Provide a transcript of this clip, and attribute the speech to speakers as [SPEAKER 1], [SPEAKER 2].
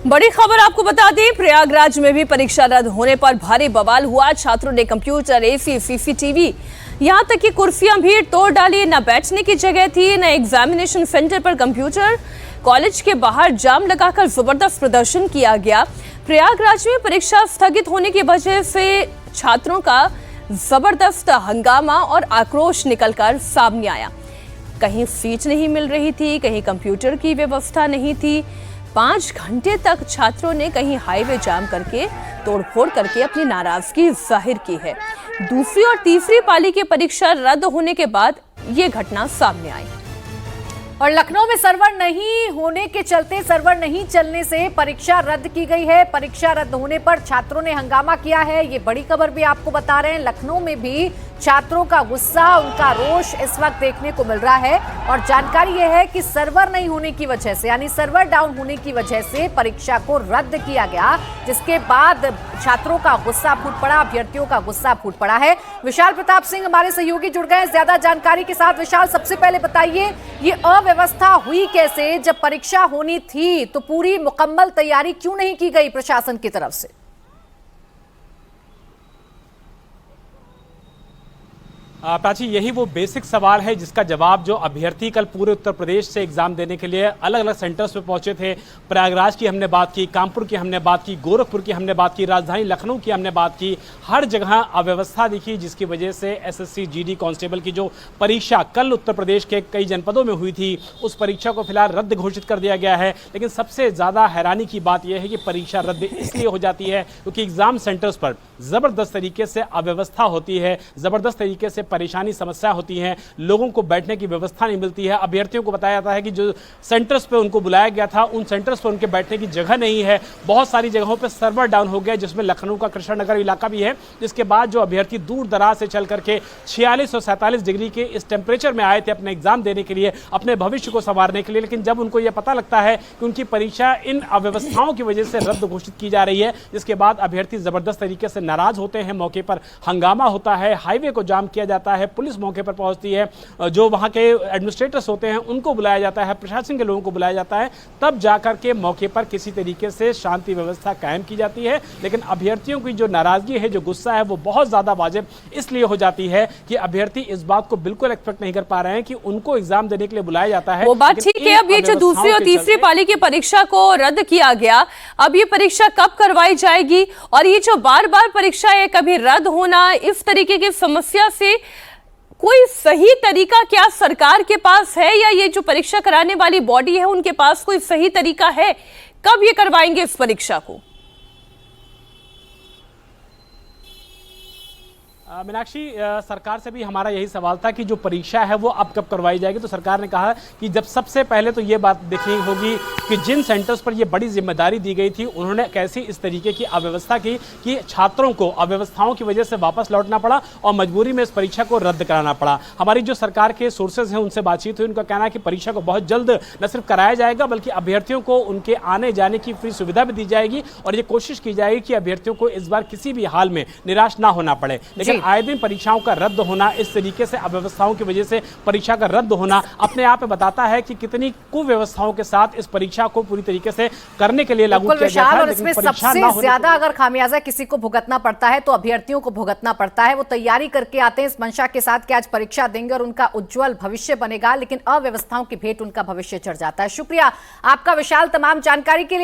[SPEAKER 1] बड़ी खबर आपको बता दें, प्रयागराज में भी परीक्षा रद्द होने पर भारी बवाल हुआ। छात्रों ने कंप्यूटर, एसी, सीसीटीवी, यहां तक कि कुर्सियां भी तोड़ डाली। न बैठने की जगह थी, न एग्जामिनेशन सेंटर पर कंप्यूटर। कॉलेज के बाहर जाम लगाकर जबरदस्त प्रदर्शन किया गया। प्रयागराज में परीक्षा स्थगित होने की वजह से छात्रों का जबरदस्त हंगामा और आक्रोश निकलकर सामने आया। कहीं सीट नहीं मिल रही थी, कहीं कंप्यूटर की व्यवस्था नहीं थी। 5 घंटे तक छात्रों ने कहीं हाईवे जाम करके तोड़फोड़ करके अपनी नाराजगी जाहिर की है। दूसरी और तीसरी पाली की परीक्षा रद्द होने के बाद ये घटना सामने आई।
[SPEAKER 2] और लखनऊ में सर्वर नहीं होने के चलते, सर्वर नहीं चलने से परीक्षा रद्द की गई है। परीक्षा रद्द होने पर छात्रों ने हंगामा किया है। ये बड़ी खबर भी आपको बता रहे हैं। लखनऊ में भी छात्रों का गुस्सा, उनका रोष इस वक्त देखने को मिल रहा है। और जानकारी यह है कि सर्वर नहीं होने की वजह से, यानी सर्वर डाउन होने की वजह से परीक्षा को रद्द किया गया, जिसके बाद छात्रों का गुस्सा फूट पड़ा, अभ्यर्थियों का गुस्सा फूट पड़ा है। विशाल प्रताप सिंह हमारे सहयोगी जुड़ गए ज्यादा जानकारी के साथ। विशाल, सबसे पहले बताइए, ये अव्यवस्था हुई कैसे? जब परीक्षा होनी थी तो पूरी मुकम्मल तैयारी क्यों नहीं की गई प्रशासन की तरफ से?
[SPEAKER 3] प्राची, यही वो बेसिक सवाल है जिसका जवाब जो अभ्यर्थी कल पूरे उत्तर प्रदेश से एग्जाम देने के लिए अलग अलग सेंटर्स पे पहुंचे थे। प्रयागराज की हमने बात की, कानपुर की हमने बात की, गोरखपुर की हमने बात की, राजधानी लखनऊ की हमने बात की। हर जगह अव्यवस्था दिखी, जिसकी वजह से एसएससी जीडी कांस्टेबल की जो परीक्षा कल उत्तर प्रदेश के कई जनपदों में हुई थी, उस परीक्षा को फिलहाल रद्द घोषित कर दिया गया है। लेकिन सबसे ज्यादा हैरानी की बात यह है कि परीक्षा रद्द इसलिए हो जाती है क्योंकि एग्जाम सेंटर्स पर जबरदस्त तरीके से अव्यवस्था होती है, जबरदस्त तरीके से परेशानी समस्या होती है, लोगों को बैठने की व्यवस्था नहीं मिलती है। अभ्यर्थियों को बताया जाता है कि जो सेंटर्स पे उनको बुलाया गया था, उन सेंटर्स पर उनके बैठने की जगह नहीं है। बहुत सारी जगहों पे सर्वर डाउन हो गया, जिसमें लखनऊ का कृष्ण नगर इलाका भी है। जिसके बाद जो अभ्यर्थी दूर दराज से चल करके 46 और 47 डिग्री के इस टेम्परेचर में आए थे अपने एग्जाम देने के लिए, अपने भविष्य को संवारने के लिए, लेकिन जब उनको यह पता लगता है कि उनकी परीक्षा इन अव्यवस्थाओं की वजह से रद्द घोषित की जा रही है, जिसके बाद अभ्यर्थी जबरदस्त तरीके से नाराज होते हैं। मौके पर हंगामा होता है, हाईवे को जाम किया जाता है, पुलिस मौके पर पहुंचती है, जो वहां के एडमिनिस्ट्रेटर्स होते हैं उनको बुलाया जाता है, प्रशासन के लोगों को बुलाया जाता है, तब जाकर के मौके पर किसी तरीके से शांति व्यवस्था कायम की जाती है। लेकिन अभ्यर्थियों की जो नाराजगी है, जो गुस्सा है, वो बहुत ज्यादा वाजिब इसलिए हो जाती है कि अभ्यर्थी इस बात को बिल्कुल एक्सपेक्ट नहीं कर पा रहे हैं कि उनको एग्जाम देने के लिए बुलाया जाता है।
[SPEAKER 1] वो बात ठीक है। अब ये जो दूसरी और तीसरी पाली की परीक्षा को रद्द किया गया, अब ये परीक्षा कब करवाई जाएगी? और ये जो बार बार परीक्षा है कभी रद्द होना, इस तरीके की समस्या से कोई सही तरीका क्या सरकार के पास है, या ये जो परीक्षा कराने वाली बॉडी है उनके पास कोई सही तरीका है? कब ये करवाएंगे इस परीक्षा को?
[SPEAKER 3] मीनाक्षी, सरकार से भी हमारा यही सवाल था कि जो परीक्षा है वो अब कब करवाई जाएगी। तो सरकार ने कहा कि जब सबसे पहले तो ये बात देखनी होगी कि जिन सेंटर्स पर ये बड़ी जिम्मेदारी दी गई थी, उन्होंने कैसी इस तरीके की अव्यवस्था की कि छात्रों को अव्यवस्थाओं की वजह से वापस लौटना पड़ा और मजबूरी में इस परीक्षा को रद्द कराना पड़ा। हमारी जो सरकार के सोर्सेज हैं उनसे बातचीत हुई, उनका कहना है कि परीक्षा को बहुत जल्द न सिर्फ कराया जाएगा बल्कि अभ्यर्थियों को उनके आने जाने की फ्री सुविधा भी दी जाएगी और ये कोशिश की जाएगी कि अभ्यर्थियों को इस बार किसी भी हाल में निराश ना होना पड़े। लेकिन आए दिन परीक्षाओं का रद्द होना, इस तरीके से अव्यवस्थाओं की वजह से परीक्षा का रद्द होना अपने आप में बताता है कि कितनी कुव्यवस्थाओं के साथ इस परीक्षा को पूरी तरीके से करने के लिए लागू किया गया था।
[SPEAKER 2] और इसमें सबसे ज्यादा अगर खामियाजा किसी को भुगतना पड़ता है तो अभ्यर्थियों को भुगतना पड़ता है। वो तैयारी करके आते हैं इस मंशा के साथ कि आज परीक्षा देंगे और उनका उज्जवल भविष्य बनेगा, लेकिन अव्यवस्थाओं की भेंट उनका भविष्य चढ़ जाता है। शुक्रिया आपका विशाल तमाम जानकारी के लिए।